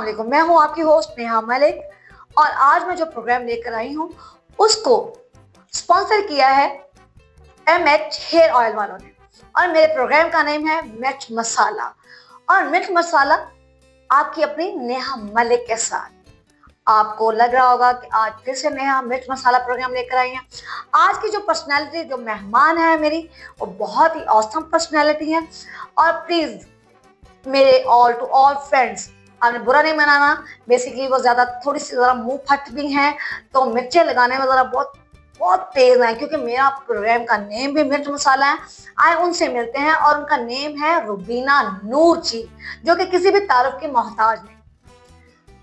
वालेकुम, मैं हूँ आपकी होस्ट नेहा मलिक और आज मैं जो प्रोग्राम लेकर आई हूँ उसको स्पॉन्सर किया है एमएच हेयर ऑयल वालों ने और मेरे प्रोग्राम का नेम है मिर्च मसाला। और मिर्च मसाला आपकी अपनी नेहा मलिक के साथ। आपको लग रहा होगा कि आज फिर से नेहा मिर्च मसाला प्रोग्राम लेकर आई है। आज की जो पर्सनैलिटी, जो मेहमान है मेरी, वो बहुत ही ऑसम पर्सनैलिटी है। और प्लीज मेरे ऑल टू ऑल फ्रेंड्स, आपने बुरा नहीं मनाना। बेसिकली वो थोड़ी सी ज़रा मुंह फट भी हैं, तो मिर्चें लगाने में ज़रा बहुत बहुत तेज है, क्योंकि मेरा प्रोग्राम का नेम भी मिर्च मसाला है। आए उनसे मिलते हैं और उनका नेम है रुबीना नूर जी, जो कि किसी भी तारुफ की मोहताज नहीं।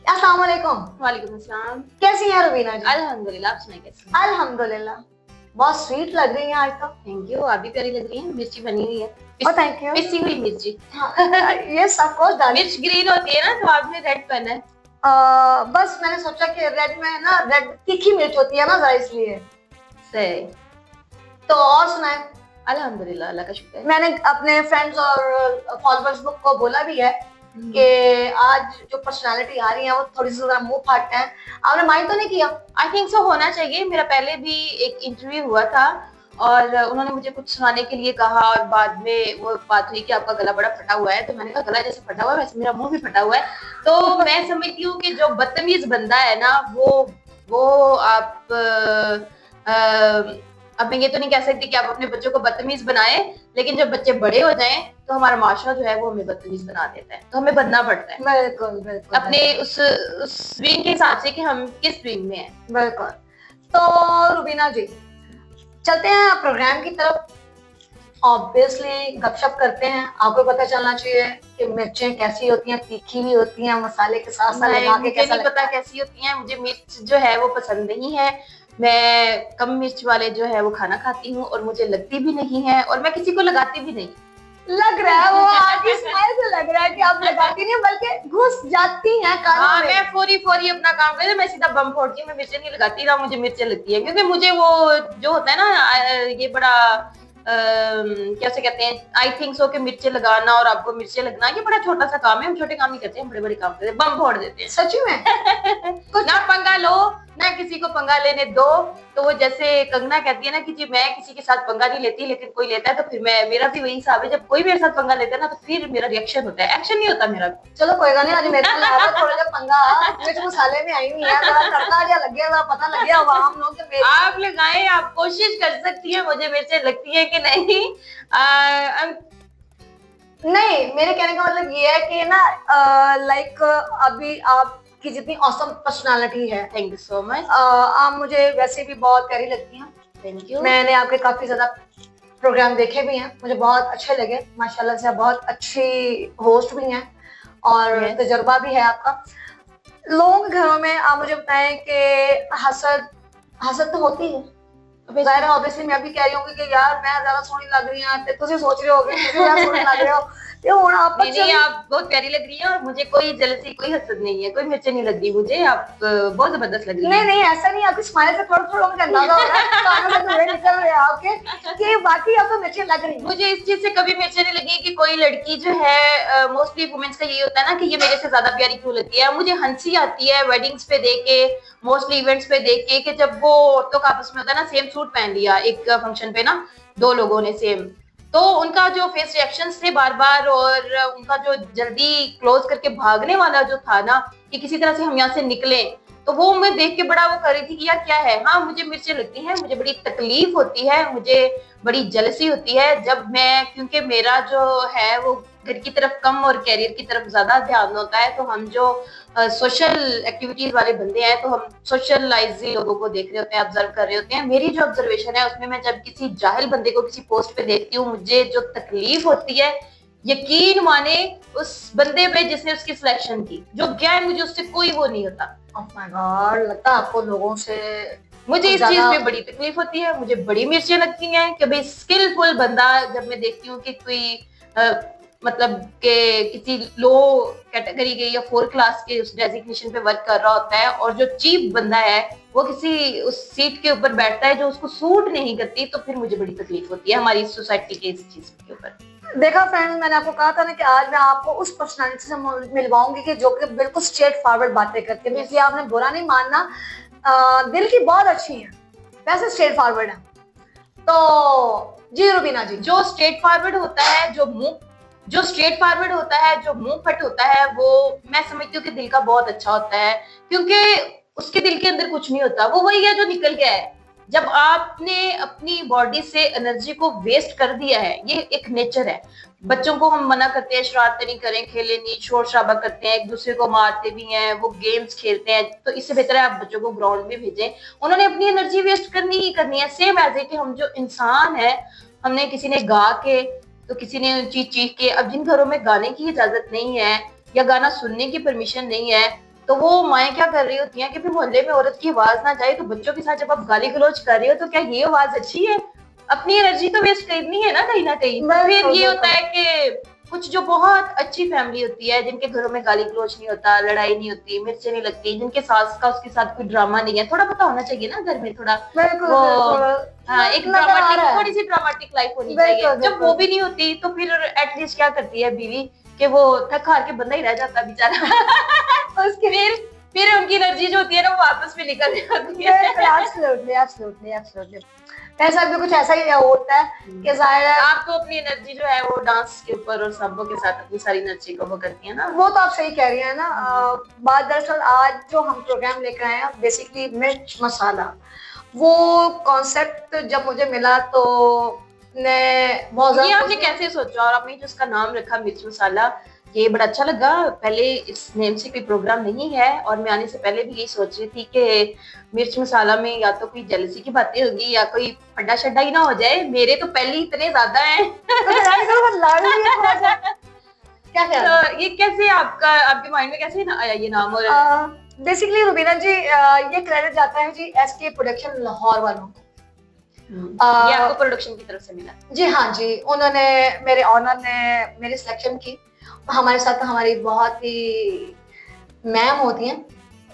अस्सलाम वालेकुम। वालेकुम अस्सलाम। कैसी हैं रुबीना जी? अल्हम्दुलिल्लाह, आप सुनाइए कैसी? अल्हम्दुलिल्लाह, बहुत स्वीट लग रही हैं आज तो। थैंक यू, आप भी प्यारी लग रही हैं। मिर्ची बनी हुई है। Thank you. पिसी हुई मिर्ची। Yes of course darling. मिर्च ग्रीन होती है ना, तो आपने रेड पहना है। बस मैंने सोचा कि रेड में ना, रेड तीखी मिर्च होती है ना जरा, इसलिए। सही। तो और सुनाए। अल्हम्दुलिल्लाह, अल्लाह का शुक्र है। मैंने अपने फ्रेंड्स और फॉलोअर्स को बोला भी है कि आज जो पर्सनालिटी आ रही है वो थोड़ी सी जरा मुंह फाट है। आपने माइंड तो नहीं किया? आई थिंक सो होना चाहिए। मेरा पहले भी एक इंटरव्यू हुआ था और उन्होंने मुझे कुछ सुनाने के लिए कहा और बाद में वो बात हुई कि आपका गला बड़ा फटा हुआ है। तो मैंने कहा गला जैसे फटा हुआ है वैसे मेरा मुंह भी फटा हुआ है। तो मैं समझती हूँ कि जो बदतमीज बंदा है ना, वो आप अब मैं ये तो नहीं कह सकती कि आप अपने बच्चों को बदतमीज बनाए, लेकिन जब बच्चे बड़े हो जाएं तो हमारा माशरा जो है वो हमें बदतमीज बना देता है, तो हमें बनना पड़ता है। बिल्कुल बिल्कुल। अपने उस स्विंग के हिसाब से कि हम किस स्विंग में हैं। बिल्कुल। तो रुबीना जी, चलते हैं प्रोग्राम की तरफ। ऑब्वियसली गपशप करते हैं। आपको पता चलना चाहिए कि मिर्चें कैसी होती हैं, तीखी भी होती हैं, मसाले के साथ साथ लगा के कैसा नहीं पता कैसी होती हैं। मुझे मिर्च जो है वो पसंद नहीं है। मैं कम मिर्च वाले जो है वो खाना खाती हूँ और मुझे लगती भी नहीं है और मैं किसी को लगाती भी नहीं। लग रहा है, वो आपकी स्माइल से लग रहा है कि आप लगाती नहीं बल्कि घुस जाती हैं कानों में। मैं फौरी अपना काम करती, मैं सीधा बम फोड़ती हूँ। मैं मिर्चें नहीं लगाती ना, मुझे मिर्चें लगती है, क्योंकि मुझे वो जो होता है ना, ये बड़ा कैसे कहते हैं, आई थिंक सो कि मिर्चें लगाना और आपको मिर्चें लगना ये बड़ा छोटा सा काम है। हम छोटे काम नहीं करते, हम बड़े बड़े काम करते हैं, बम फोड़ देते हैं। सच में कुछ ना पंगा लो ना किसी को पंगा लेने दो। तो वो जैसे कंगना कहती है ना कि जी मैं किसी के साथ पंगा नहीं लेती, लेकिन कोई लेता है तो फिर मेरा भी वही हिसाब है। जब कोई मेरे साथ पंगा लेता है ना तो फिर मेरा रिएक्शन होता है, एक्शन नहीं होता मेरा। चलो कोई नहीं, आज मेरे को लगा थोड़ा सा पंगा मिर्च मसाले में आई नहीं है, जरा तड़का जा लग गया, जरा पता लग गया होगा हम लोग के। आप लगाएं, आप कोशिश कर सकती है मुझे मिर्चें लगती है कि नहीं। नहीं, मेरे कहने का मतलब ये है कि ना, लाइक अभी आपकी जितनी ऑसम पर्सनालिटी है, थैंक यू सो मच। आप मुझे वैसे भी बहुत प्यारी लगती हैं। Thank you. मैंने आपके काफी ज्यादा प्रोग्राम देखे भी हैं, मुझे बहुत अच्छे लगे माशाल्लाह से। बहुत अच्छी होस्ट भी हैं और तजुर्बा भी है आपका। लोगों के घरों में आप मुझे बताएं कि हसद तो होती है। जाहिर है, ऑब्वियसली मैं भी कह रही हूँ कि यार मैं ज्यादा सोहनी लग रही हूँ, तुम सोच रहे होगे कि ज्यादा सोहनी लग रहे हो। ये होना आप नहीं, आप बहुत प्यारी लग रही हैं और मुझे कोई जलसी, कोई हसद नहीं है, कोई मिर्चें नहीं लग रही मुझे। आप बहुत जबरदस्त लग रही हैं। नहीं ऐसा नहीं, आपकी स्माइल से थोड़ा मुझे अंदाजा हो रहा है, कानों से धुएं निकल रहे हैं आपके कि बाकी आपको मिर्चें लग रही हैं। मुझे इस चीज से कभी मिर्चें नहीं लगी कि कोई लड़की जो है, मोस्टली वुमेन्स का यही होता है ना कि ये मेरे से ज्यादा प्यारी क्यों लगती है। मुझे हंसी आती है वेडिंग्स पे देख के, मोस्टली इवेंट्स पे देख के, कि जब वो औरतों का आपस में होता है ना, सेम सूट पहन लिया एक फंक्शन पे ना, दो लोगों ने सेम, तो उनका जो फेस रिएक्शंस थे बार बार और उनका जो जल्दी क्लोज करके भागने वाला जो था ना कि किसी तरह से हम यहाँ से निकले, तो वो मैं देख के बड़ा वो कर रही थी कि यार क्या है। हाँ, मुझे मिर्चें लगती हैं, मुझे बड़ी तकलीफ होती है, मुझे बड़ी जलसी होती है जब मैं, क्योंकि मेरा जो है वो घर की तरफ कम और कैरियर की तरफ ज्यादा ध्यान होता है। तो हम जो सोशल एक्टिविटीज वाले बंदे हैं, तो हम सोशलाइज लोगों को देख रहे होते हैं, ऑब्जर्व कर रहे होते हैं। मेरी जो ऑब्जर्वेशन है उसमें मैं जब किसी जाहिल बंदे को किसी पोस्ट पे देखती हूँ, मुझे जो तकलीफ होती है, यकीन माने उस बंदे पे जिसने उसकी सिलेक्शन की, जो गया है, मुझे उससे कोई वो नहीं होता। ओह माय गॉड, लगता है आपको लोगों से मुझे इस चीज में बड़ी तकलीफ होती है। मुझे बड़ी मिर्चें लगती हैं कि भाई स्किलफुल बंदा जब मैं देखती हूँ कि कोई मतलब के किसी लो कैटेगरी के या 4 क्लास के उस डेजिग्नेशन पे वर्क कर रहा होता है, और जो चीप बंदा है वो किसी उस सीट के ऊपर बैठता है जो उसको सूट नहीं करती, तो फिर मुझे बड़ी तकलीफ होती है हमारी सोसाइटी के इस चीज के ऊपर। देखा फ्रेंड्स, मैंने आपको कहा था ना कि आज मैं आपको उस पर्सनालिटी से मिलवाऊंगी कि जो कि बिल्कुल स्ट्रेट फॉरवर्ड बातें करती है। इसलिए आपने बुरा नहीं मानना, दिल की बहुत अच्छी है, वैसे स्ट्रेट फॉरवर्ड है। तो जी रुबीना जी, जो स्ट्रेट फॉरवर्ड होता है, जो स्ट्रेट फॉरवर्ड होता है, जो मुंह फट होता है, वो मैं समझती हूँ कि दिल का बहुत अच्छा होता है, क्योंकि उसके दिल के अंदर कुछ नहीं होता। वो वही है जो निकल गया है। जब आपने अपनी बॉडी से एनर्जी को वेस्ट कर दिया है, ये एक नेचर है। बच्चों को हम मना करते हैं शरारतें नहीं करें, खेले नहीं, शोर शराबा करते हैं, एक दूसरे को मारते भी हैं, वो गेम्स खेलते हैं, तो इससे बेहतर है आप बच्चों को ग्राउंड में भेजें। उन्होंने अपनी एनर्जी वेस्ट करनी ही करनी है, सेम एज ए कि हम जो इंसान है, हमने किसी ने गा के तो किसी ने चीख चीख के। अब जिन घरों में गाने की इजाजत नहीं है या गाना सुनने की परमिशन नहीं है, तो वो माएँ क्या कर रही होती हैं कि फिर मोहल्ले में औरत की आवाज ना जाए, तो बच्चों के साथ जब आप गाली गलौज कर रहे हो तो क्या ये आवाज अच्छी है? अपनी एनर्जी तो वेस्ट करनी है ना कहीं ना कहीं। फिर ये होता है कि कुछ जो बहुत अच्छी फैमिली होती है, जिनके घरों में गाली गलौज नहीं होता, लड़ाई नहीं होती, मिर्चें नहीं लगती, जिनके सास का उसके साथ कोई ड्रामा नहीं है, थोड़ा पता होना चाहिए ना घर में, थोड़ा एक ड्रामेटिक, थोड़ी सी ड्रामेटिक लाइफ होनी चाहिए। जब वो भी नहीं होती तो फिर एटलीस्ट क्या करती है बीवी कि वो थक हार के बंदा ही रह जाता है बेचारा। उसके फिर उनकी एनर्जी जो होती है ना वो वापस में निकल जाती है। ऐसा भी कुछ ऐसा ही होता है कि जाहिर है आपको अपनी एनर्जी जो है वो डांस के ऊपर और सबों के साथ अपनी सारी एनर्जी को वो करती है ना। वो तो आप सही कह रही है ना। बात दरअसल आज जो हम प्रोग्राम लेकर आए हैं बेसिकली मिर्च मसाला, वो कॉन्सेप्ट जब मुझे मिला तो ये आपने कैसे सोचा और आपने जो उसका नाम रखा मिर्च मसाला, ये बड़ा अच्छा लगा। पहले इस नेम से कोई प्रोग्राम नहीं है, और मैं आने से पहले भी यही सोच रही थी कि मिर्च मसाला में या तो कोई जेलसी की बातें होगी या कोई फड्डा शड्डा ही ना हो जाए। मेरे तो पहले ही इतने ज्यादा हैं। तो ये कैसे आपके माइंड में कैसे आया ये नाम? और बेसिकली रुबीना जी, ये क्रेडिट जाता है जी एसके प्रोडक्शन लाहौर वालों को। ये आपको प्रोडक्शन की तरफ से मिला? जी हाँ जी, उन्होंने, मेरे ऑनर ने मेरी सिलेक्शन की। हमारे साथ हमारी बहुत ही मैम होती हैं,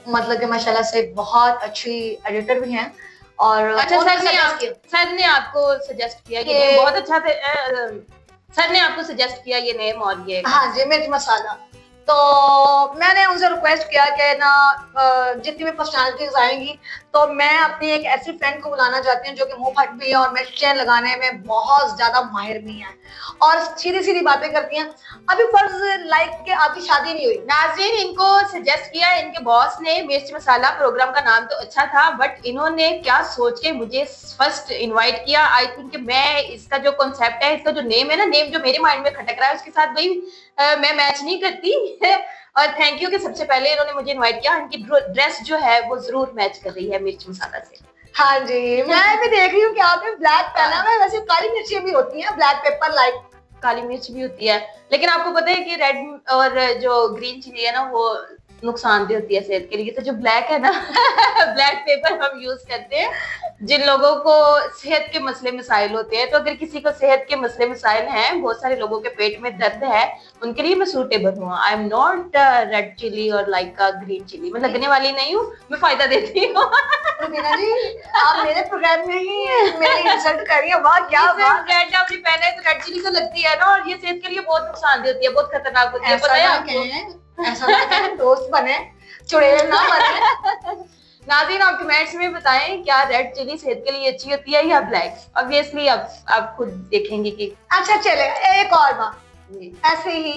मतलब कि माशाल्लाह से बहुत अच्छी एडिटर भी हैं। और अच्छा, सर ने आपको सजेस्ट किया कि बहुत अच्छा थे, सर ने आपको सजेस्ट किया ये नेम और ये? हाँ जी, मिर्च मसाला। तो मैंने उनसे रिक्वेस्ट किया कि ना जितनी भी पर्सनालिटीज आएंगी तो मैं अपनी एक ऐसी फ्रेंड को बुलाना चाहती हूँ जो कि मुंह फट भी है और मिर्चें लगाने में बहुत ज्यादा माहिर भी है और सीधी सीधी बातें करती हैं। अभी फर्ज लाइक के आपकी शादी नहीं हुई, नाज़रीन, इनको सजेस्ट किया इनके बॉस ने मिर्च मसाला। प्रोग्राम का नाम तो अच्छा था, बट इन्होंने क्या सोच के मुझे फर्स्ट इनवाइट किया। आई थिंक मैं इसका जो कॉन्सेप्ट है, इसका जो नेम है ना, नेम जो मेरे माइंड में खटक रहा है उसके साथ भाई मैं मैच नहीं करती। और थैंक यू कि सबसे पहले इन्होंने मुझे इनवाइट किया। इनकी ड्रेस जो है वो जरूर मैच कर रही है मिर्च मसाला से। हाँ जी, मैं भी देख रही हूँ कि आपने ब्लैक पहना है। वैसे काली मिर्चें भी होती हैं, ब्लैक पेपर लाइक काली मिर्च भी होती है, लेकिन आपको पता है कि रेड और जो ग्रीन चिली है ना वो नुकसानदेह होती है सेहत के लिए। तो जो ब्लैक है ना ब्लैक पेपर हम यूज करते हैं जिन लोगों को सेहत के मसले मसाइल होते हैं। तो अगर किसी को सेहत के मसले मसाइल हैं, बहुत सारे लोगों के पेट में दर्द है, उनके लिए मैं सूटेबल हूँ। I am not red chilli और लाइक ग्रीन चिली, मैं लगने वाली नहीं हूँ, मैं फायदा देती हूँ। रुबीना जी, आप मेरे प्रोग्राम में ही मेरी इंसल्ट कर रही हैं। वाह क्या बात! रेड आपने पहना है तो रेड चिली तो लगती है ना, और ये सेहत के लिए बहुत नुकसानदेह होती है, बहुत खतरनाक होती है। पता है आपको? ऐसा ना कहें, दोस्त बने, चुड़ैल ना बने। नाज़रीन, आप कमेंट्स में बताएं क्या रेड चिली सेहत के लिए अच्छी होती है या ब्लैक? ऑब्वियसली आप खुद देखेंगे कि। अच्छा चले, एक और बात ऐसे ही,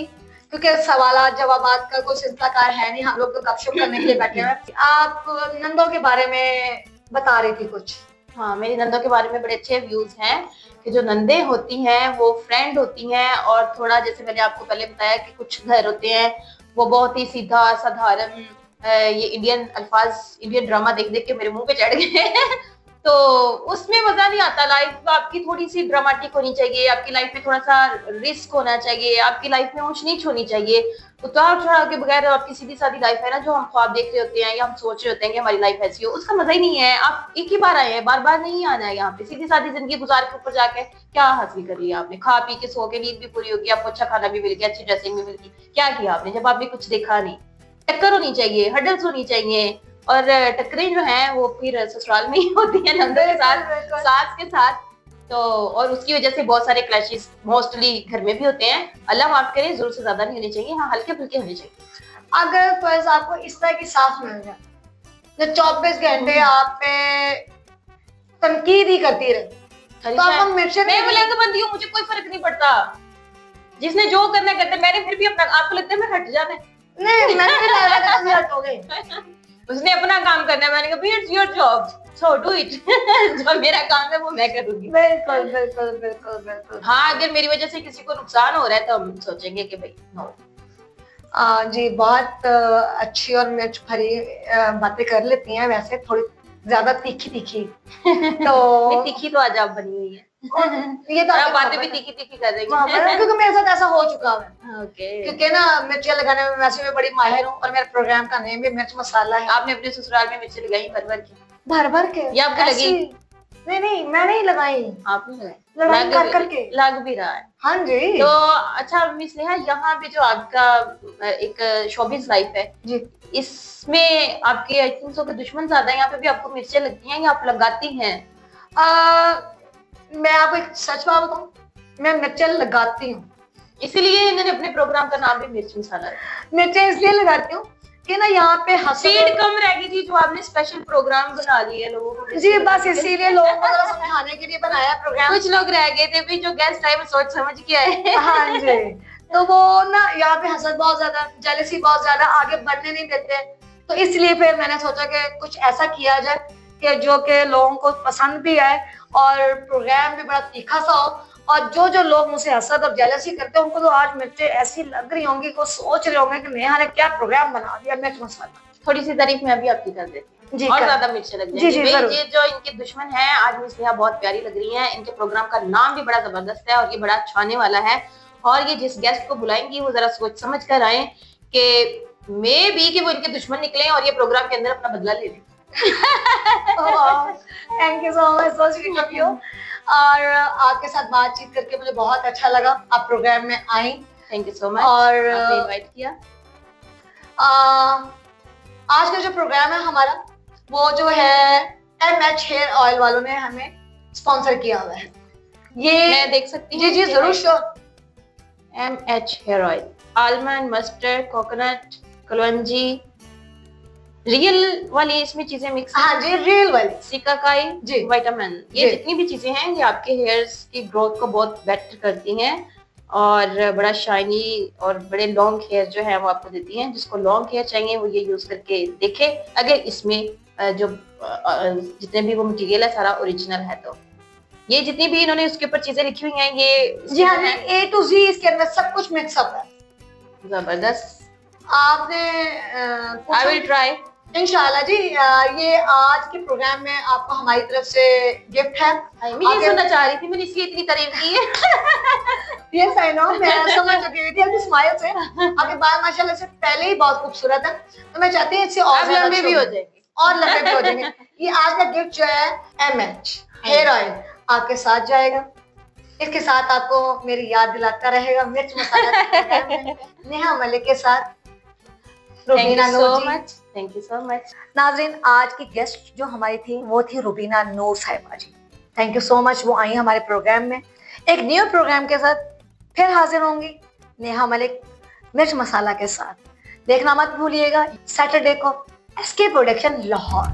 क्योंकि सवाल जवाबात का कोई सिलसिलाकार है नहीं, हम लोग तो गपशप करने के लिए बैठे हैं। आप नंदों के बारे में बता रही थी कुछ। हाँ, मेरी नंदों के बारे में बड़े अच्छे व्यूज हैं कि जो नंदे होती हैं वो फ्रेंड होती हैं, और थोड़ा जैसे मैंने आपको पहले बताया कि कुछ घर होते हैं वो बहुत ही सीधा साधारण, ये इंडियन अल्फाज, इंडियन ड्रामा देख देख के मेरे मुंह पे चढ़ गए तो उसमें मजा नहीं आता। लाइफ आपकी थोड़ी सी ड्रामेटिक होनी चाहिए, आपकी लाइफ में थोड़ा सा रिस्क होना चाहिए, आपकी लाइफ में ऊंच नीच होनी चाहिए। उतार चढ़ाव के बगैर आपकी सीधी सादी लाइफ है ना, जो हम ख्वाब देख रहे होते हैं या हम सोच रहे होते हैं कि हमारी लाइफ ऐसी हो, उसका मजा ही नहीं है। आप एक ही बार आए हैं, बार बार नहीं आना है यहाँ पे। सीधी सादी जिंदगी गुजार के ऊपर जाके क्या हासिल कर लिया आपने? खा पी के सो के नींद भी पूरी होगी, आपको अच्छा खाना भी मिल गया, अच्छी ड्रेसिंग भी मिल गई, क्या किया आपने जब आपने कुछ देखा नहीं? टक्कर होनी चाहिए, हडल्स होनी चाहिए, और टक्करें जो हैं वो फिर ससुराल में ही होती है नंदों के साथ, सास के साथ। तो और उसकी वजह से बहुत सारे क्लैशेस मोस्टली घर में भी होते हैं। अल्लाह माफ करे, जरूर से ज्यादा नहीं होने चाहिए, हाँ हल्के फुल्के होने चाहिए। अगर फर्ज आपको इस तरह की सास मिल जाए जो 24 घंटे आप पे तनकीद ही करती रहे, तो आप मिर्चें, मैं बुलंदबंदी हूँ, मुझे कोई फर्क नहीं पड़ता, जिसने जो करना है करते। मैंने फिर भी अपना, आपको लगता है मैं हट जाना है? नहीं, मैंने भी लगा था तुम हट हो गए। उसने अपना काम करना है, मैंने कहा it's your job, so do it. जो मेरा काम है वो मैं करूंगी। बिल्कुल बिल्कुल बिल्कुल बिल्कुल। हाँ, अगर मेरी वजह से किसी को नुकसान हो रहा है तो हम सोचेंगे कि भाई नो। जी, बहुत अच्छी और मिर्च भरी बातें कर लेती हैं, वैसे थोड़ी ज्यादा तीखी तीखी। तो तीखी तो आज आप बनी हुई है, ये तो आप बातें भी तीखी तीखी कर रही हैं, क्योंकि मेरे साथ ऐसा हो चुका है। ओके। क्योंकि ना मिर्चियाँ लगाने में वैसे मैं बड़ी माहिर हूँ, और मेरे प्रोग्राम का नेम भी मिर्च मसाला है। आपने अपने ससुराल में मिर्ची लगाई भर भर की? भर भर के? या आपको लगी? नहीं नहीं, मैं नहीं लगाई, आपने लगाई? लड़ाई कर करके लग भी रहा है। हाँ जी। तो अच्छा मिस नेहा, यहाँ पे जो आपका एक शोबिज लाइफ है जी, इसमें आपके आई थिंक सो के दुश्मन ज्यादा है। यहाँ पे भी आपको मिर्चें लगती हैं या आप लगाती हैं? मैं आपको एक सच बात बताऊं, मैं मिर्चें लगाती हूँ। इसीलिए इन्होंने अपने प्रोग्राम का नाम भी मिर्च मसाला रखा। मिर्चें इसलिए लगाती हूँ कि ना यहाँ पे स्पीड कम रह गई थी, जो आपने स्पेशल प्रोग्राम बना लिए लोगों को। जी, बस इसीलिए लोगों को जरा समझाने के लिए बनाया प्रोग्राम। कुछ लोग रह गए थे भी, जो गेस्ट आए वो सोच समझ के आए। हाँ जी, तो वो ना यहाँ पे हसद बहुत ज्यादा, जेलसी बहुत ज्यादा, आगे बढ़ने नहीं देते। तो इसलिए फिर मैंने सोचा कि कुछ ऐसा किया जाए कि जो कि लोगों को पसंद भी आए और प्रोग्राम भी बड़ा तीखा सा हो, और जो जो लोग मुझसे हसद और जेलसी करते हैं उनको तो आज मिर्चें ऐसी लग रही होंगी को सोच रहे होंगे कि नेहा ने क्या प्रोग्राम बना दिया मिर्च मसाला। थोड़ी सी तारीफ मैं भी आपकी कर देती हूँ, और ज्यादा मिर्चें लग जाएंगी। ये जो इनके दुश्मन है, आज मिस नेहा बहुत प्यारी लग रही है। इनके प्रोग्राम का नाम भी बड़ा जबरदस्त है और ये बड़ा अच्छा आने वाला है। और ये जिस गेस्ट को बुलाएंगी वो जरा सोच समझ कर आए कि मे बी कि वो इनके दुश्मन निकले और ये प्रोग्राम के अंदर अपना बदला ले लें। Thank you so much, so sweet of you. और आपके साथ बातचीत करके मुझे बहुत अच्छा लगा। आप प्रोग्राम में आई, थैंक यू सो मच, और आपने इनवाइट किया। आज का जो प्रोग्राम है हमारा, वो जो है MH हेयर ऑयल वालों ने हमें स्पॉन्सर किया हुआ है। ये मैं देख सकती हूँ? जी जी जरूर, sure. MH hair oil, almond, mustard, coconut, कलौंजी, रियल वाली इसमें चीजें मिक्स। हाँ जी, रियल वाली, सिकाकाई जी, विटामिन, ये जितनी भी चीजें हैं ये आपके हेयर्स की ग्रोथ को बहुत बेटर करती हैं और बड़ा शाइनी और बड़े लॉन्ग हेयर जो है वो आपको देती हैं। जिसको लॉन्ग हेयर चाहिए वो ये यूज करके देखे, अगर इसमें जो जितने भी वो मटेरियल है सारा ओरिजिनल है। तो ये जितनी भी इन्होंने उसके ऊपर चीजें लिखी हुई हैं, ये जी हाँ, A to Z इसके अंदर सब कुछ मिक्सअप है। जबरदस्त। आपने आई विल ट्राई इंशाल्लाह जी। ये आज के प्रोग्राम में आपको हमारी तरफ से गिफ्ट है। मैं ये सुनना चाह रही थी, मैंने इसकी इतनी तारीफ की है। यस आई नो, मैं समझ चुकी थी आपकी स्माइल से। आपके बाल माशाल्लाह से पहले ही बहुत खूबसूरत है, तो मैं चाहती हूँ इससे और लंबे भी हो जाएंगे, और लंबे भी हो जाएंगे। ये आज का गिफ्ट जो है MH हेयर ऑयल आपके साथ जाएगा। इसके साथ आपको मेरी याद दिलाता रहेगा मिर्च मसाला नेहा मलिक के साथ। रुबीना नूर जी, थैंक यू सो मच। नाज़रीन, आज की गेस्ट जो हमारी थी वो थी रुबीना नूर साहिबा जी। थैंक यू सो मच, वो आई हमारे प्रोग्राम में। एक न्यू प्रोग्राम के साथ फिर हाजिर होंगी नेहा मलिक मिर्च मसाला के साथ। देखना मत भूलिएगा सैटरडे को SK प्रोडक्शन लाहौर।